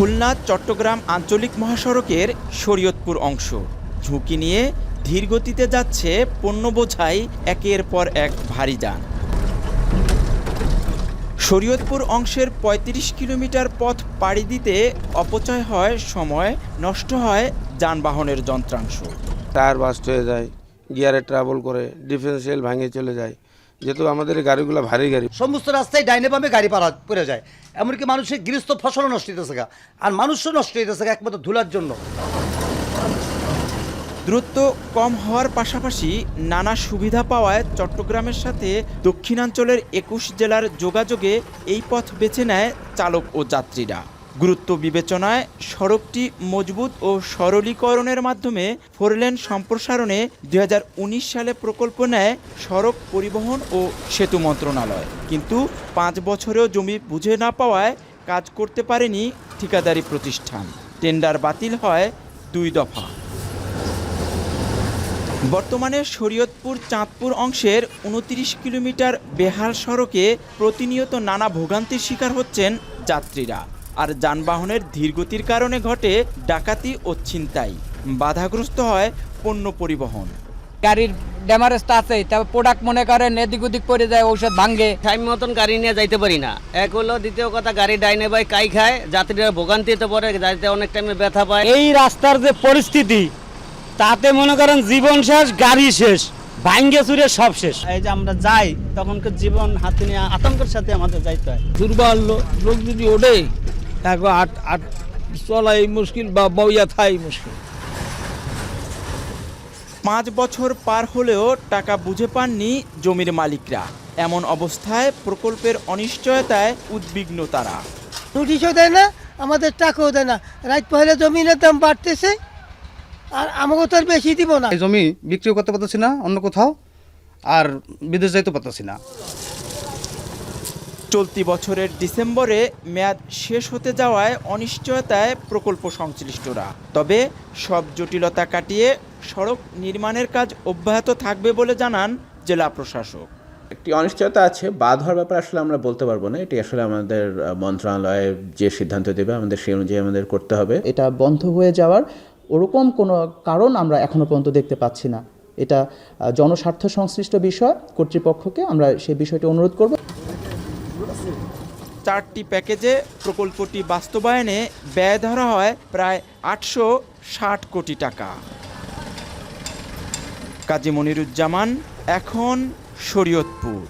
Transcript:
খুলনা চট্টগ্রাম আঞ্চলিক মহাসড়কের শরীয়তপুর অংশ ঝুঁকি নিয়ে ধীর গতিতে যাচ্ছে পণ্য বোঝাই একের পর এক ভারী যান। শরীয়তপুর অংশের ৩৫ কিলোমিটার পথ পাড়ি দিতে অপচয় হয় সময়, নষ্ট হয় যানবাহনের যন্ত্রাংশ। টায়ার বাস্ট হয়ে যায়, গিয়ারে ট্রাবল করে, ডিফারেন্সিয়াল ভাঙে চলে যায়। যেহেতু আমাদের এই গাড়িগুলো ভারী গাড়ি, সমস্ত রাস্তায় ডাইনে বামে গাড়ি পাড়া পড়ে যায়, এমনকি মানুষের গৃহস্থ ফসলও নষ্ট হইতেছে গা, আর মানুষও নষ্ট হইতেছে গা একমাত্র ধুলার জন্য। দূরত্ব কম হওয়ার পাশাপাশি নানা সুবিধা পাওয়ায় চট্টগ্রামের সাথে দক্ষিণাঞ্চলের ২১ জেলার যোগাযোগে এই পথ বেছে নেয় চালক ও যাত্রীরা। গুরুত্ব বিবেচনায় সড়কটি মজবুত ও সরলীকরণের মাধ্যমে 4 লেন সম্প্রসারণে ২০১৯ সালে প্রকল্প নেয় সড়ক পরিবহন ও সেতু মন্ত্রণালয়। কিন্তু ৫ বছরেও জমি বুঝে না পাওয়ায় কাজ করতে পারেনি ঠিকাদারি প্রতিষ্ঠান। টেন্ডার বাতিল হয় ২ দফা। বর্তমানে শরীয়তপুর চাঁদপুর অংশের ২৯ কিলোমিটার বেহাল সড়কে প্রতিনিয়ত নানা ভোগান্তির শিকার হচ্ছেন যাত্রীরা। আর যানবাহনের ধীরগতির কারণে ঘটে ডাকাতি ও ছিনতাই, বাধাগ্রস্ত হয় পণ্য পরিবহন। গাড়ির ড্যামারেজটা আছে, তারপর প্রোডাক্ট মনে করেন এদিক ওদিক পড়ে যায়, ঔষধ ভাঙে, টাইম মতন গাড়ি নিয়ে যাইতে পারি না। এক হলো, দ্বিতীয় কথা গাড়ি ডাইনে বাই কাই খায়, যাত্রীরা ভোগান্তিতে পড়ে, যাইতে অনেক টাইমে ব্যথা পায়। এই রাস্তার যে পরিস্থিতি তাতে মনে করেন জীবন শেষ, গাড়ি শেষ, ভাঙ্গে চুরে সব শেষ। এই যে আমরা যাই তখনকার জীবন হাতে নিয়ে আতঙ্কের সাথে আমাদের যাইতে হয়। দুর্বল লোক যদি ওঠে একবার আট চলাই মুশকিল বা বইয়া থাই মুশকিল। ৫ বছর পার হলেও টাকা বুঝে পাননি জমির মালিকরা। এমন অবস্থায় প্রকল্পের অনিশ্চয়তায় উদ্বিগ্ন তারা। নোটিশও দেয় না, আমাদের টাকাও দেয় না। রাত পহলে জমিনের দাম বাড়তেছে, আর আমাকে তো আর বেশি দিব না। জমি বিক্রিও করতে পারতেছি না অন্য কোথাও, আর বিদেশ যাইতে পারতেছি না। চলতি বছরের ডিসেম্বরে মেয়াদ শেষ হতে যাওয়ায় অনিশ্চয়তায় প্রকল্প সংশ্লিষ্টরা। তবে সব জটিলতা কাটিয়ে সড়ক নির্মাণের কাজ অব্যাহত থাকবে বলে জানান জেলা প্রশাসক। একটি অনিশ্চয়তা আছে, বাদ হওয়ার ব্যাপারে আসলে আমরা বলতে পারবো না। এটি আসলে আমাদের মন্ত্রণালয় যে সিদ্ধান্ত দেবে আমাদের সেই অনুযায়ী আমাদের করতে হবে। এটা বন্ধ হয়ে যাওয়ার ওরকম কোনো কারণ আমরা এখনো পর্যন্ত দেখতে পাচ্ছি না। এটা জনস্বার্থ সংশ্লিষ্ট বিষয়, কর্তৃপক্ষকে আমরা সেই বিষয়টি অনুরোধ করব। 4টি প্যাকেজে প্রকল্পটি বাস্তবায়নে ব্যয় ধরা হয় প্রায় ৮৬০ কোটি টাকা। কাজী মনিরুজ্জামান, এখন শরীয়তপুর।